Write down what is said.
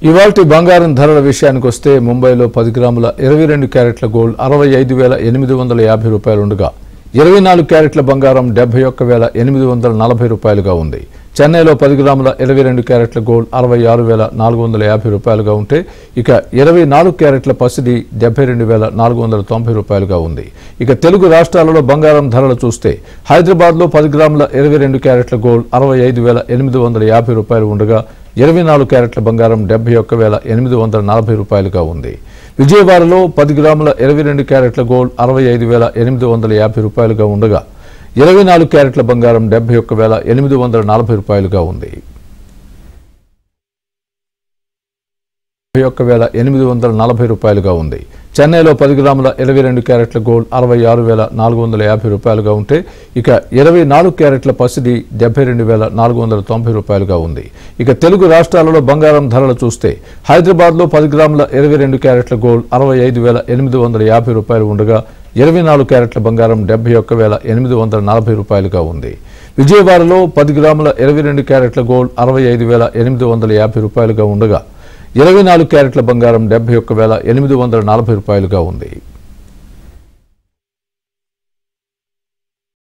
ఇవాల్టి బంగారం ధరల విషయానికి వస్తే ముంబైలో 10 గ్రాముల 22 క్యారెట్ల గోల్డ్ 65,850 రూపాయలు ఉండగా 24 క్యారెట్ల బంగారం 71,840 రూపాయలుగా ఉంది. చెన్నైలో 10 గ్రాముల 22 క్యారెట్ల గోల్డ్ 66,450 రూపాయలుగా ఉంటే ఇక 24 క్యారెట్ల పసిడి 72,490 రూపాయలుగా ఉంది. ఇక తెలుగు రాష్ట్రాలలో బంగారం ధరలు చూస్తే హైదరాబాద్లో 10 గ్రాముల 22 క్యారెట్ల గోల్డ్ 65,850 రూపాయలు ఉండగా 24 క్యారెట్ల బంగారం 71,840 రూపాయలుగా ఉంది. విజయవాడలో 10 గ్రాముల 22 క్యారెట్ల గోల్డ్ 65,850 రూపాయలుగా ఉండగా 24 క్యారెట్ల బంగారం 71,840 రూపాయలుగా ఉంది. 71,840 రూపాయలుగా ఉంది. చెన్నైలో 10 గ్రాముల 22 క్యారెట్ల గోల్డ్ 66,450 రూపాయలుగా ఉంటే ఇక 24 క్యారెట్ల పసిడి 72,490 రూపాయలుగా ఉంది. ఇక తెలుగు రాష్ట్రాలలో బంగారం ధరలు చూస్తే హైదరాబాద్లో 10 గ్రాముల 22 క్యారెట్ల గోల్డ్ 65,850 రూపాయలు ఉండగా 24 క్యారెట్ల బంగారం 71,840 రూపాయలుగా ఉంది. విజయవాడలో 10 గ్రాముల 22 క్యారెట్ల గోల్డ్ 65,850 రూపాయలుగా ఉండగా 24 క్యారెట్ల బంగారం 71,840 రూపాయలుగా ఉంది.